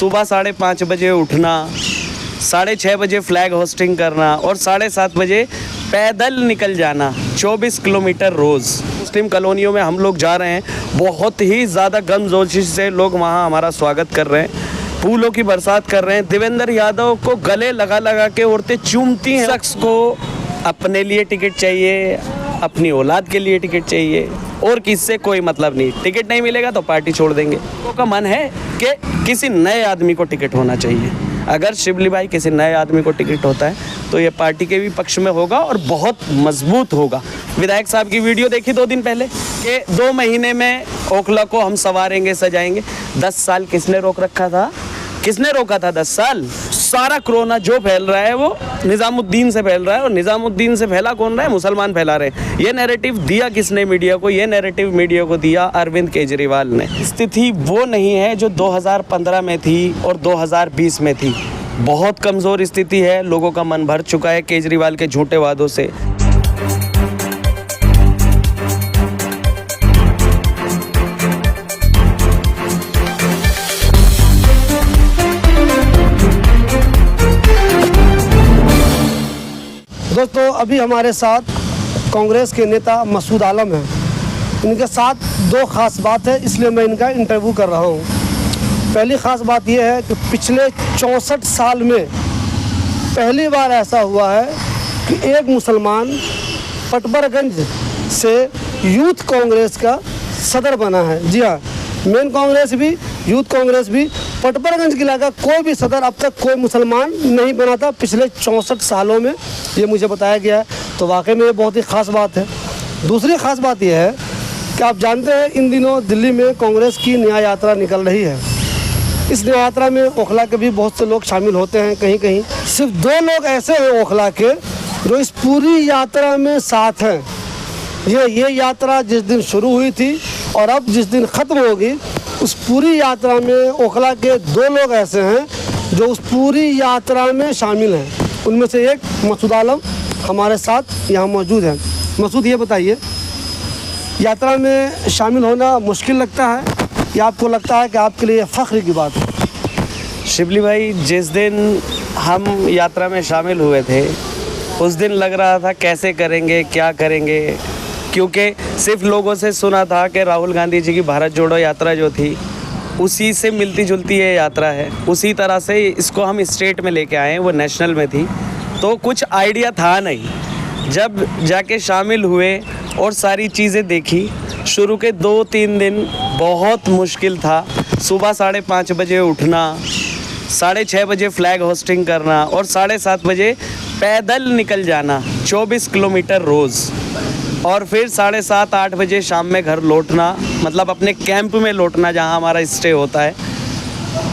सुबह 5:30 बजे उठना, 6:30 बजे फ्लैग होस्टिंग करना और 7:30 बजे पैदल निकल जाना 24 किलोमीटर रोज़। मुस्लिम कॉलोनियों में हम लोग जा रहे हैं, बहुत ही ज़्यादा गर्मजोशी से लोग वहाँ हमारा स्वागत कर रहे हैं, फूलों की बरसात कर रहे हैं। देवेंद्र यादव को गले लगा लगा के औरतें चूमती हैं। शख्स को अपने लिए टिकट चाहिए, अपनी औलाद के लिए टिकट चाहिए और किससे कोई मतलब नहीं। टिकट नहीं मिलेगा तो पार्टी छोड़ देंगे। लोगों का मन है कि किसी नए आदमी को टिकट होना चाहिए। अगर शिबली भाई किसी नए आदमी को टिकट होता है तो ये पार्टी के भी पक्ष में होगा और बहुत मजबूत होगा। विधायक साहब की वीडियो देखी 2 दिन पहले कि 2 महीने में ओखला को हम संवारेंगे, सजाएंगे। 10 साल किसने रोक रखा था? किसने रोका था 10 साल? सारा कोरोना जो फैल रहा है वो निज़ामुद्दीन से फैल रहा है और निज़ामुद्दीन से फैला कौन रहा है? मुसलमान फैला रहे हैं। ये नैरेटिव दिया किसने मीडिया को? ये नैरेटिव मीडिया को दिया अरविंद केजरीवाल ने। स्थिति वो नहीं है जो 2015 में थी और 2020 में थी। बहुत कमज़ोर स्थिति है, लोगों का मन भर चुका है केजरीवाल के झूठे वादों से। दोस्तों, अभी हमारे साथ कांग्रेस के नेता मसूद आलम हैं। इनके साथ 2 खास बात है, इसलिए मैं इनका इंटरव्यू कर रहा हूँ। पहली ख़ास बात यह है कि पिछले 64 साल में पहली बार ऐसा हुआ है कि एक मुसलमान पटबरगंज से यूथ कांग्रेस का सदर बना है। जी हाँ, मेन कांग्रेस भी, यूथ कांग्रेस भी, पटबरगंज जिला का कोई भी सदर अब तक कोई मुसलमान नहीं बना था पिछले 64 सालों में, ये मुझे बताया गया है। तो वाकई में ये बहुत ही ख़ास बात है। दूसरी ख़ास बात यह है कि आप जानते हैं इन दिनों दिल्ली में कांग्रेस की न्याय यात्रा निकल रही है। इस न्याय यात्रा में ओखला के भी बहुत से लोग शामिल होते हैं। कहीं कहीं सिर्फ 2 लोग ऐसे हैं ओखला के जो इस पूरी यात्रा में साथ हैं। ये यात्रा जिस दिन शुरू हुई थी और अब जिस दिन ख़त्म होगी, उस पूरी यात्रा में ओखला के 2 लोग ऐसे हैं जो उस पूरी यात्रा में शामिल हैं। उनमें से एक मसूद आलम हमारे साथ यहाँ मौजूद हैं। मसूद, ये बताइए, यात्रा में शामिल होना मुश्किल लगता है या आपको लगता है कि आपके लिए फ़ख्र की बात है? शिबली भाई, जिस दिन हम यात्रा में शामिल हुए थे उस दिन लग रहा था कैसे करेंगे, क्या करेंगे, क्योंकि सिर्फ लोगों से सुना था कि राहुल गांधी जी की भारत जोड़ो यात्रा जो थी उसी से मिलती जुलती ये यात्रा है। उसी तरह से इसको हम स्टेट में लेके आए हैं, वो नेशनल में थी, तो कुछ आइडिया था नहीं। जब जाके शामिल हुए और सारी चीज़ें देखी, शुरू के 2-3 दिन बहुत मुश्किल था। सुबह 5:30 बजे उठना, 6:30 बजे फ्लैग होस्टिंग करना और 7:30 बजे पैदल निकल जाना 24 किलोमीटर रोज़ और फिर 7:30-8 बजे शाम में घर लौटना, मतलब अपने कैंप में लौटना जहां हमारा स्टे होता है।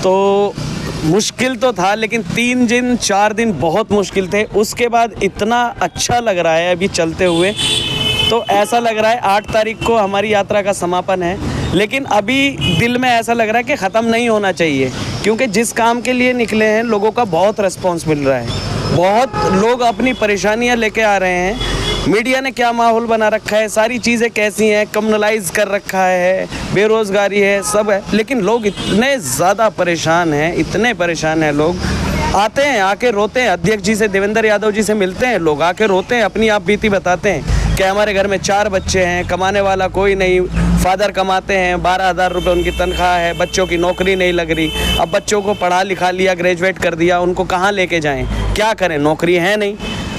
तो मुश्किल तो था, लेकिन 3 दिन 4 दिन बहुत मुश्किल थे। उसके बाद इतना अच्छा लग रहा है अभी चलते हुए, तो ऐसा लग रहा है 8 तारीख को हमारी यात्रा का समापन है, लेकिन अभी दिल में ऐसा लग रहा है कि ख़त्म नहीं होना चाहिए, क्योंकि जिस काम के लिए निकले हैं लोगों का बहुत रिस्पॉन्स मिल रहा है। बहुत लोग अपनी परेशानियां लेके आ रहे हैं। मीडिया ने क्या माहौल बना रखा है, सारी चीज़ें कैसी हैं, कम्युनलाइज कर रखा है, बेरोज़गारी है, सब है, लेकिन लोग इतने ज़्यादा परेशान हैं, इतने परेशान हैं। लोग आते हैं, आके रोते हैं, अध्यक्ष जी से, देवेंद्र यादव जी से मिलते हैं, लोग आके रोते हैं, अपनी आप बीती बताते हैं कि हमारे घर में 4 बच्चे हैं, कमाने वाला कोई नहीं, फादर कमाते हैं, 12,000 रुपये उनकी तनख्वाह है, बच्चों की नौकरी नहीं लग रही। अब बच्चों को पढ़ा लिखा लिया, ग्रेजुएट कर दिया, उनको कहाँ लेके जाएं, क्या करें, नौकरी है नहीं।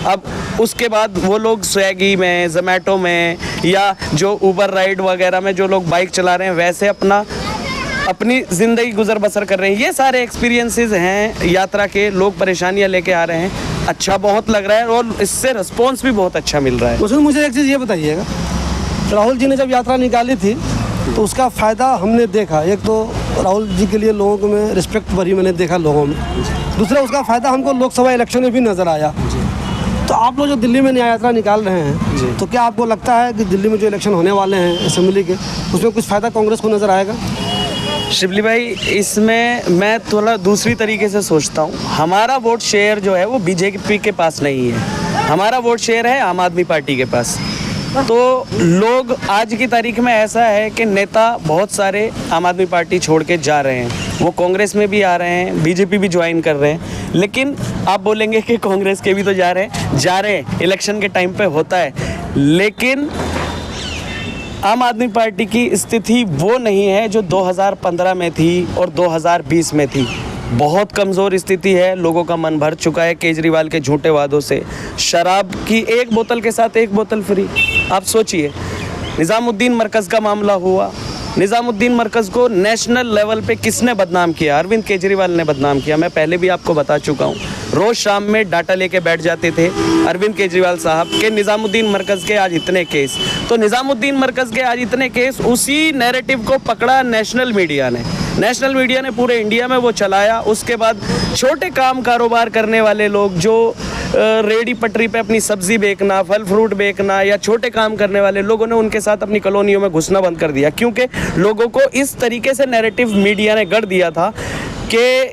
अब उसके बाद वो लोग स्विगी में, ज़ोमैटो में या जो ऊबर राइड वगैरह में जो लोग बाइक चला रहे हैं, वैसे अपनी ज़िंदगी गुजर बसर कर रहे हैं। ये सारे एक्सपीरियंसेस हैं यात्रा के, लोग परेशानियां लेके आ रहे हैं। अच्छा बहुत लग रहा है और इससे रिस्पॉन्स भी बहुत अच्छा मिल रहा है। उसमें मुझे एक चीज़ ये बताइएगा, राहुल जी ने जब यात्रा निकाली थी तो उसका फ़ायदा हमने देखा। एक तो राहुल जी के लिए लोगों को में रिस्पेक्ट भरी मैंने देखा लोगों में, दूसरा उसका फ़ायदा हमको लोकसभा इलेक्शन में भी नज़र आया। तो आप लोग जो दिल्ली में न्याय यात्रा निकाल रहे हैं, तो क्या आपको लगता है कि दिल्ली में जो इलेक्शन होने वाले हैं असेंबली के, उसमें कुछ फ़ायदा कांग्रेस को नज़र आएगा? शिबली भाई, इसमें मैं थोड़ा दूसरी तरीके से सोचता हूँ। हमारा वोट शेयर जो है वो बीजेपी के पास नहीं है, हमारा वोट शेयर है आम आदमी पार्टी के पास। तो लोग आज की तारीख में ऐसा है कि नेता बहुत सारे आम आदमी पार्टी छोड़ के जा रहे हैं, वो कांग्रेस में भी आ रहे हैं, बीजेपी भी ज्वाइन कर रहे हैं। लेकिन आप बोलेंगे कि कांग्रेस के भी तो जा रहे हैं, इलेक्शन के टाइम पे होता है। लेकिन आम आदमी पार्टी की स्थिति वो नहीं है जो 2015 में थी और 2020 में थी। बहुत कमज़ोर स्थिति है, लोगों का मन भर चुका है केजरीवाल के झूठे वादों से। शराब की एक बोतल के साथ एक बोतल फ्री। आप सोचिए, निज़ामुद्दीन मरकज़ का मामला हुआ, निज़ामुद्दीन मरकज़ को नेशनल लेवल पे किसने बदनाम किया? अरविंद केजरीवाल ने बदनाम किया। मैं पहले भी आपको बता चुका हूँ। रोज़ शाम में डाटा लेके बैठ जाते थे अरविंद केजरीवाल साहब के निज़ामुद्दीन मरकज़ के आज इतने केस। तो निज़ामुद्दीन मरकज़ के आज इतने केस, उसी नैरेटिव को पकड़ा नेशनल मीडिया ने पूरे इंडिया में वो चलाया। उसके बाद छोटे काम कारोबार करने वाले लोग जो रेडी पटरी पे अपनी सब्जी बेचना, फल फ्रूट बेचना या छोटे काम करने वाले लोगों ने उनके साथ अपनी कॉलोनियों में घुसना बंद कर दिया, क्योंकि लोगों को इस तरीके से नैरेटिव मीडिया ने गढ़ दिया था कि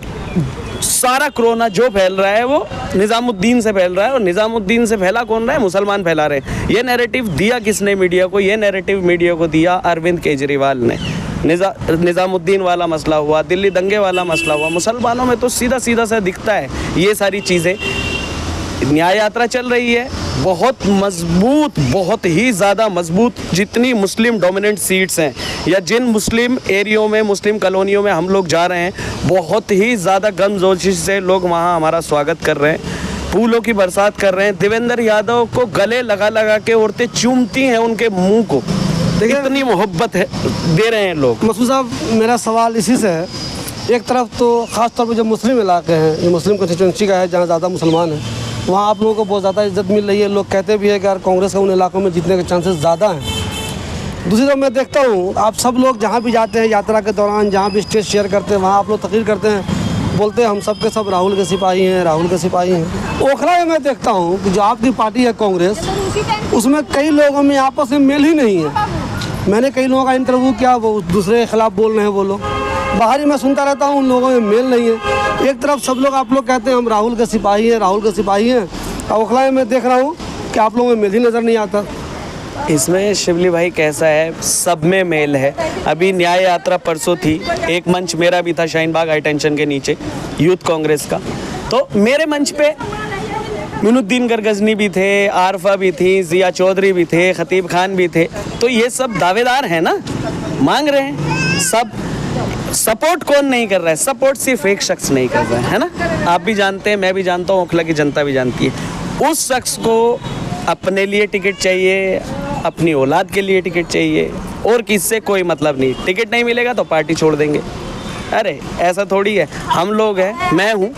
सारा कोरोना जो फैल रहा है वो निज़ामुद्दीन से फैल रहा है। और निज़ामुद्दीन से फैला कौन रहा है? मुसलमान फैला रहे हैं। ये नैरेटिव दिया किसने मीडिया को? ये नैरेटिव मीडिया को दिया अरविंद केजरीवाल ने। निज़ामुद्दीन वाला मसला हुआ, दिल्ली दंगे वाला मसला हुआ, मुसलमानों में तो सीधा सा दिखता है ये सारी चीज़ें। न्याय यात्रा चल रही है, बहुत मजबूत, बहुत ही ज़्यादा मजबूत। जितनी मुस्लिम डोमिनेंट सीट्स हैं या जिन मुस्लिम एरियो में, मुस्लिम कॉलोनियों में हम लोग जा रहे हैं, बहुत ही ज़्यादा गर्मजोशी से लोग वहाँ हमारा स्वागत कर रहे हैं, फूलों की बरसात कर रहे हैं। देवेंद्र यादव को गले लगा के औरतें चूमती हैं उनके मुंह को, इतनी मोहब्बत है दे रहे हैं लोग। मसूद साहब, मेरा सवाल इसी से है, एक तरफ तो ख़ास तौर पर जो मुस्लिम इलाके हैं, जो मुस्लिम कंस्टिट्यूंसी का है, जहाँ ज़्यादा मुसलमान हैं, वहाँ आप लोगों को बहुत ज़्यादा इज्जत मिल रही है। लोग कहते भी है कि यार कांग्रेस का उन इलाकों में जीतने के चांसेस ज़्यादा हैं। दूसरी तरफ मैं देखता हूँ आप सब लोग जहाँ भी जाते हैं यात्रा के दौरान, जहाँ भी स्टेज शेयर करते हैं, वहाँ आप लोग तकरीर करते हैं, बोलते हैं हम सब के सब राहुल के सिपाही हैं, राहुल के सिपाही हैं। ओखला में मैं देखता हूँ कि जो आपकी पार्टी है कांग्रेस, उसमें कई लोगों में आपस में मेल ही नहीं है। मैंने कई लोगों का इंटरव्यू किया, वो दूसरे के खिलाफ बोल रहे हैं। वो लोग बाहर ही मैं सुनता रहता हूँ, उन लोगों में मेल नहीं है। एक तरफ सब लोग आप लोग कहते हैं हम राहुल के सिपाही हैं, राहुल के सिपाही हैं, और ओखला में मैं देख रहा हूँ कि आप लोगों में मेल ही नज़र नहीं आता। इसमें शिवली भाई कैसा है, सब में मेल है। अभी न्याय यात्रा परसों थी, एक मंच मेरा भी था शाहीन बाग हाई टेंशन के नीचे, यूथ कांग्रेस का। तो मेरे मंच पे मिनुद्दीन गरगजनी भी थे, आरफा भी थी, जिया चौधरी भी थे, खतीब खान भी थे। तो ये सब दावेदार हैं ना, मांग रहे हैं सब। सपोर्ट कौन नहीं कर रहा है? सपोर्ट सिर्फ एक शख्स नहीं कर रहा है ना। आप भी जानते हैं, मैं भी जानता हूँ, ओखला की जनता भी जानती है। उस शख्स को अपने लिए टिकट चाहिए, अपनी औलाद के लिए टिकट चाहिए, और किससे कोई मतलब नहीं। टिकट नहीं मिलेगा तो पार्टी छोड़ देंगे। अरे ऐसा थोड़ी है, हम लोग हैं, मैं हूँ,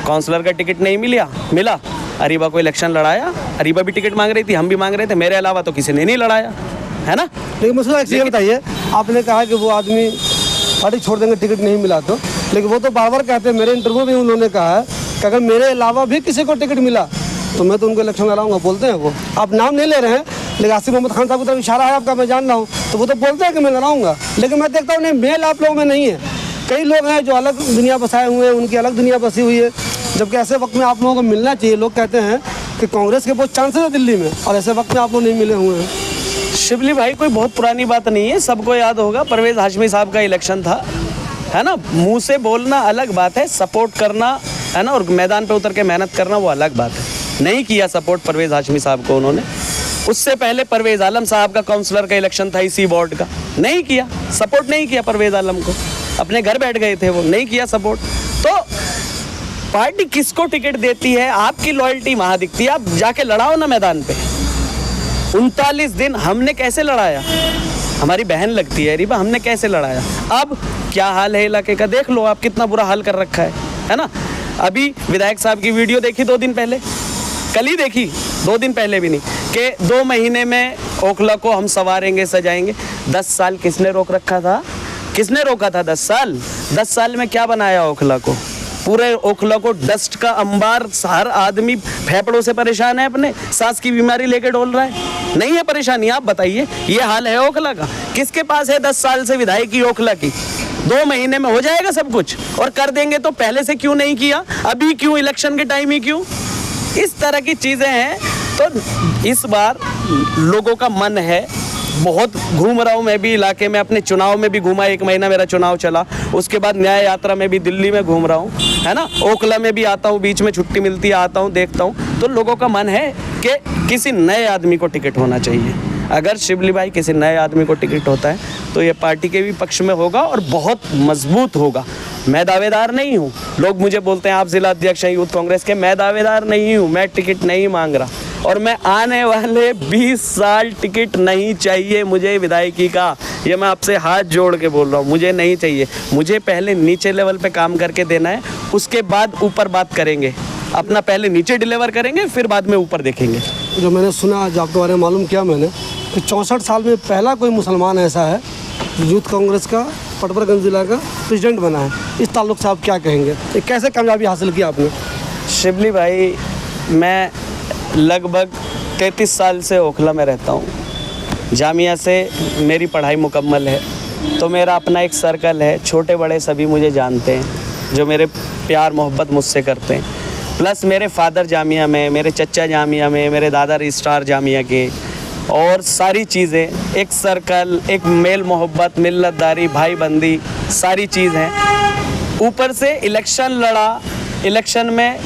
काउंसलर का टिकट नहीं मिला, अरीबा को इलेक्शन लड़ाया, अरीबा भी टिकट मांग रही थी, हम भी मांग रहे थे, मेरे अलावा तो किसी ने नहीं लड़ाया, है ना। लेकिन मुझे ये बताइए, आपने कहा कि वो आदमी पार्टी छोड़ देंगे टिकट नहीं मिला तो, लेकिन वो तो बार बार कहते हैं, मेरे इंटरव्यू में उन्होंने कहा है कि अगर मेरे अलावा भी किसी को टिकट मिला तो मैं तो उनको इलेक्शन लड़ाऊंगा। बोलते हैं वो, आप नाम नहीं ले रहे हैं, लेकिन आसिफ मोहम्मद खान साहब का तो इशारा है आपका, मैं जान रहा हूँ, तो वो तो बोलते हैं कि मैं लड़ाऊंगा। लेकिन मैं देखता हूँ नहीं, मेल आप लोगों में नहीं है। कई लोग हैं जो अलग दुनिया बसाए हुए हैं, उनकी अलग दुनिया बसी हुई है, जबकि ऐसे वक्त में आप लोगों को मिलना चाहिए। लोग कहते हैं कि कांग्रेस के बहुत चांसेस है दिल्ली में, और ऐसे वक्त में आप लोग नहीं मिले हुए हैं। शिवली भाई कोई बहुत पुरानी बात नहीं है, सबको याद होगा, परवेज़ हाशमी साहब का इलेक्शन था, है ना। मुंह से बोलना अलग बात है, सपोर्ट करना, है ना, और मैदान पे उतर के मेहनत करना वो अलग बात है। नहीं किया सपोर्ट परवेज़ हाशमी साहब को उन्होंने। उससे पहले परवेज़ आलम साहब का काउंसलर का इलेक्शन था इसी वार्ड का, नहीं किया सपोर्ट, नहीं किया परवेज़ आलम को, अपने घर बैठ गए थे वो, नहीं किया सपोर्ट। तो पार्टी किसको टिकट देती है, आपकी लॉयल्टी वहाँ दिखती है। आप जाके लड़ाओ ना मैदान पे। 39 दिन हमने कैसे लड़ाया, हमारी बहन लगती है रीबा, हमने कैसे लड़ाया। अब क्या हाल है इलाके का देख लो आप, कितना बुरा हाल कर रखा है ना। अभी विधायक साहब की वीडियो देखी 2 दिन पहले, कल ही देखी, 2 दिन पहले भी नहीं, कि 2 महीने में ओखला को हम संवारेंगे, सजाएंगे। 10 साल किसने रोक रखा था, किसने रोका था 10 साल? 10 साल में क्या बनाया ओखला को? पूरे ओखला को डस्ट का अंबार, हर आदमी फेफड़ों से परेशान है, अपने सांस की बीमारी लेके डोल रहा है, नहीं है परेशानी? आप बताइए, ये हाल है ओखला का। किसके पास है 10 साल से विधायकी ओखला की? 2 महीने में हो जाएगा सब कुछ, और कर देंगे तो पहले से क्यों नहीं किया, अभी क्यों, इलेक्शन के टाइम ही क्यों? इस तरह की चीज़ें हैं। तो इस बार लोगों का मन है, बहुत घूम रहा हूँ मैं भी इलाके में, अपने चुनाव में भी घूमा, 1 महीना मेरा चुनाव चला, उसके बाद न्याय यात्रा में भी दिल्ली में घूम रहा हूँ, है ना, ओखला में भी आता हूँ, बीच में छुट्टी मिलती है आता हूँ, देखता हूँ। तो लोगों का मन है कि किसी नए आदमी को टिकट होना चाहिए। अगर शिवली भाई किसी नए आदमी को टिकट होता है तो ये पार्टी के भी पक्ष में होगा और बहुत मजबूत होगा। मैं दावेदार नहीं हूँ, लोग मुझे बोलते हैं आप जिला अध्यक्ष हैं यूथ कांग्रेस के, मैं दावेदार नहीं हूँ, मैं टिकट नहीं मांग रहा और मैं आने वाले 20 साल टिकट नहीं चाहिए मुझे विधायकी का। ये मैं आपसे हाथ जोड़ के बोल रहा हूँ, मुझे नहीं चाहिए। मुझे पहले नीचे लेवल पे काम करके देना है, उसके बाद ऊपर बात करेंगे। अपना पहले नीचे डिलीवर करेंगे, फिर बाद में ऊपर देखेंगे। जो मैंने सुना, जो आपके बारे में मालूम किया मैंने, कि 64 साल में पहला कोई मुसलमान ऐसा है यूथ कांग्रेस का पटवरगंज जिला का प्रेसिडेंट बना है। इस ताल्लुक से आप क्या कहेंगे, ये कैसे कामयाबी हासिल की आपने? शिवली भाई, मैं लगभग 33 साल से ओखला में रहता हूँ। जामिया से मेरी पढ़ाई मुकम्मल है, तो मेरा अपना एक सर्कल है, छोटे बड़े सभी मुझे जानते हैं, जो मेरे प्यार मोहब्बत मुझसे करते हैं। प्लस मेरे फादर जामिया में, मेरे चचा जामिया में, मेरे दादा रजिस्ट्रार जामिया के, और सारी चीज़ें, एक सर्कल, एक मेल मोहब्बत, मिल्लतदारी, भाई बंदी, सारी चीज़ हैं। ऊपर से इलेक्शन लड़ा, इलेक्शन में,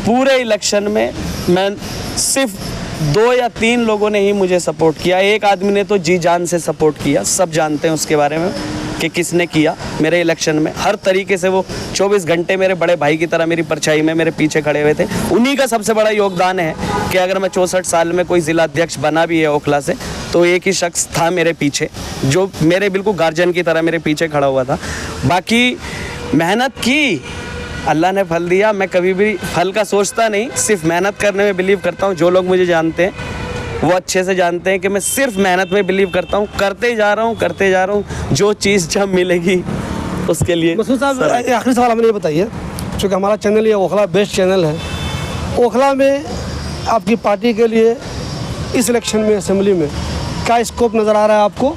पूरे इलेक्शन में मैं सिर्फ 2 या 3 लोगों ने ही मुझे सपोर्ट किया। एक आदमी ने तो जी जान से सपोर्ट किया, सब जानते हैं उसके बारे में कि किसने किया मेरे इलेक्शन में। हर तरीके से वो 24 घंटे मेरे बड़े भाई की तरह मेरी परछाई में मेरे पीछे खड़े हुए थे। उन्हीं का सबसे बड़ा योगदान है कि अगर मैं 64 साल में कोई ज़िला अध्यक्ष बना भी है ओखला से, तो एक ही शख्स था मेरे पीछे, जो मेरे बिल्कुल गार्जियन की तरह मेरे पीछे खड़ा हुआ था। बाकी मेहनत की, अल्लाह ने फल दिया। मैं कभी भी फल का सोचता नहीं, सिर्फ मेहनत करने में बिलीव करता हूँ। जो लोग मुझे जानते हैं वो अच्छे से जानते हैं कि मैं सिर्फ मेहनत में बिलीव करता हूँ, करते जा रहा हूँ, जो चीज़ जब मिलेगी उसके लिए। मसूद साहब, आखिरी सवाल हमें ये बताइए, चूँकि हमारा चैनल ये ओखला बेस्ड चैनल है, ओखला में आपकी पार्टी के लिए इस इलेक्शन में, असेंबली में क्या स्कोप नज़र आ रहा है आपको?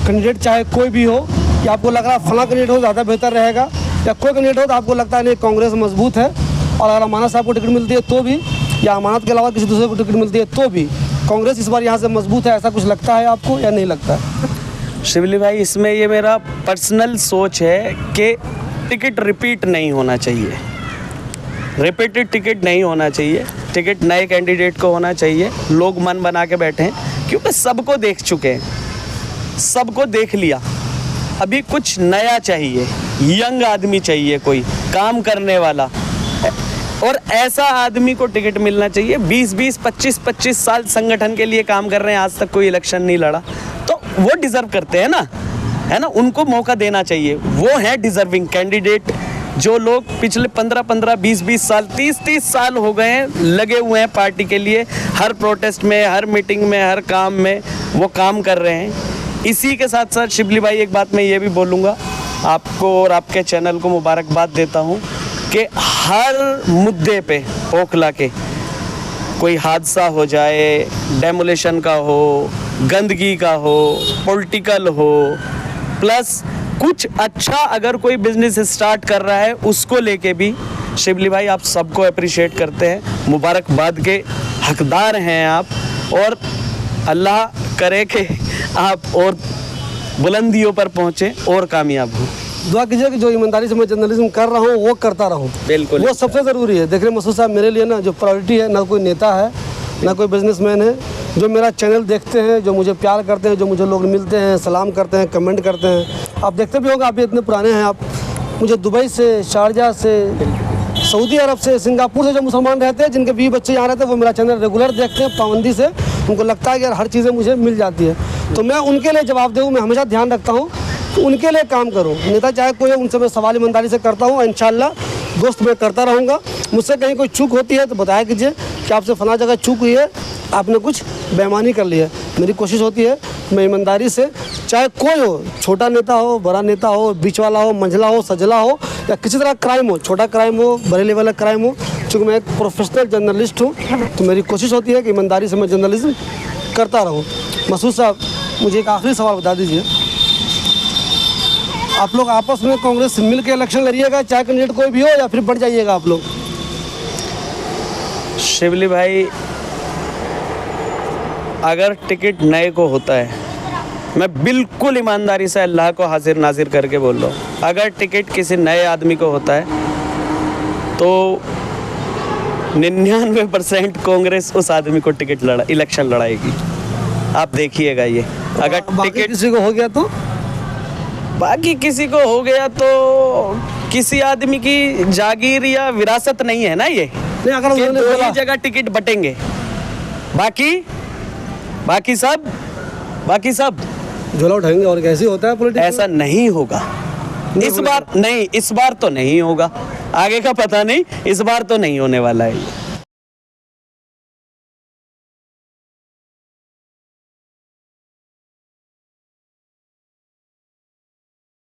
कैंडिडेट चाहे कोई भी हो, या आपको लग रहा है फला कैंडिडेट हो ज़्यादा बेहतर रहेगा, या कोई कैंडिडेट हो तो आपको लगता है नहीं कांग्रेस मजबूत है और अगर अमानत साहब को टिकट मिलती है तो भी, या अमानत के अलावा किसी दूसरे को टिकट मिलती है तो भी कांग्रेस इस बार यहाँ से मजबूत है, ऐसा कुछ लगता है आपको या नहीं लगता है? शिवली भाई, इसमें ये मेरा पर्सनल सोच है कि टिकट रिपीट नहीं होना चाहिए, रिपीटेड टिकट नहीं होना चाहिए, टिकट नए कैंडिडेट को होना चाहिए। लोग मन बना के बैठे हैं क्योंकि सबको देख चुके हैं, सबको देख लिया, अभी कुछ नया चाहिए, यंग आदमी चाहिए, कोई काम करने वाला, और ऐसा आदमी को टिकट मिलना चाहिए। 20-20, 25-25 साल संगठन के लिए काम कर रहे हैं, आज तक कोई इलेक्शन नहीं लड़ा, तो वो डिज़र्व करते हैं ना, है ना, उनको मौका देना चाहिए। वो हैं डिज़र्विंग कैंडिडेट, जो लोग पिछले 15-15, 20-20 साल, 30-30 साल हो गए हैं लगे हुए हैं पार्टी के लिए, हर प्रोटेस्ट में, हर मीटिंग में, हर काम में वो काम कर रहे हैं। इसी के साथ साथ शिवली भाई, एक बात मैं ये भी बोलूँगा आपको और आपके चैनल को मुबारकबाद देता हूँ कि हर मुद्दे पे ओखला के, कोई हादसा हो जाए, डेमोलेशन का हो, गंदगी का हो, पॉलिटिकल हो, प्लस कुछ अच्छा अगर कोई बिजनेस स्टार्ट कर रहा है उसको लेके भी शिवली भाई आप सबको अप्रिशिएट करते हैं, मुबारकबाद के हकदार हैं आप, और अल्लाह करे कि आप और बुलंदियों पर पहुँचे और कामयाब हो। दुआ कीजिए कि जो ईमानदारी से मैं जर्नलिज्म कर रहा हूँ वो करता रहूँ, बिल्कुल, वो सबसे ज़रूरी है। देख रहे मसूद साहब, मेरे लिए ना जो प्रायोरिटी है, ना कोई नेता है, ना कोई बिजनेसमैन है, जो मेरा चैनल देखते हैं, जो मुझे प्यार करते हैं, जो मुझे लोग मिलते हैं, सलाम करते हैं, कमेंट करते हैं। आप देखते भी होंगे, आप भी इतने पुराने हैं, आप मुझे दुबई से, शारजा से, सऊदी अरब से, सिंगापुर से जो मुसलमान रहते हैं, जिनके 20 बच्चे यहाँ रहते हैं, वो मेरा चैनल रेगुलर देखते हैं पाबंदी से। उनको लगता है कि यार हर चीज़ें मुझे मिल जाती है, तो मैं उनके लिए जवाबदेह हूँ। मैं हमेशा ध्यान रखता हूँ कि उनके लिए काम करूँ, नेता चाहे कोई हो, उनसे मैं सवाल ईमानदारी से करता हूँ। इंशाल्लाह दोस्त मैं करता रहूँगा। मुझसे कहीं कोई चूक होती है तो बताया कीजिए कि आपसे फला जगह चूक हुई है, आपने कुछ बेईमानी कर ली है। मेरी कोशिश होती है मैं ईमानदारी से, चाहे कोई हो, छोटा नेता हो, बड़ा नेता हो, बीच वाला हो, मंझला हो, सजला हो, या किसी तरह क्राइम हो, छोटा क्राइम हो, बड़े लेवल का क्राइम हो, चूँकि मैं एक प्रोफेशनल जर्नलिस्ट हूँ, तो मेरी कोशिश होती है कि ईमानदारी से मैं जर्नलिज्म करता रहूँ। मसूद साहब, मुझे एक आखिरी सवाल बता दीजिए, आप लोग आपस में कांग्रेस से मिल के इलेक्शन लड़िएगा, चाहे कैंडिडेट कोई भी हो, या फिर बढ़ जाइएगा आप लोग? शिवली भाई, अगर टिकट नए को होता है, मैं बिल्कुल ईमानदारी से अल्लाह को हाजिर नाजिर करके बोल रहा हूँ, अगर टिकट किसी नए आदमी को होता है तो 99% कांग्रेस उस आदमी को इलेक्शन लड़ाएगी। आप देखिएगा ये। अगर बाकी टिकट किसी को हो गया तो बाकी किसी को हो गया तो किसी आदमी की जागीर या विरासत नहीं है ना ये, नहीं, अगर कि उन्होंने दो बोला ही जगह टिकट बटेंगे। बाकी सब झोला उठाएंगे और कैसे होता है पॉलिटिक्स ऐसा नहीं होगा। इस बार तो नहीं होगा, आगे का पता नहीं, इस बार तो नहीं होने वाला है।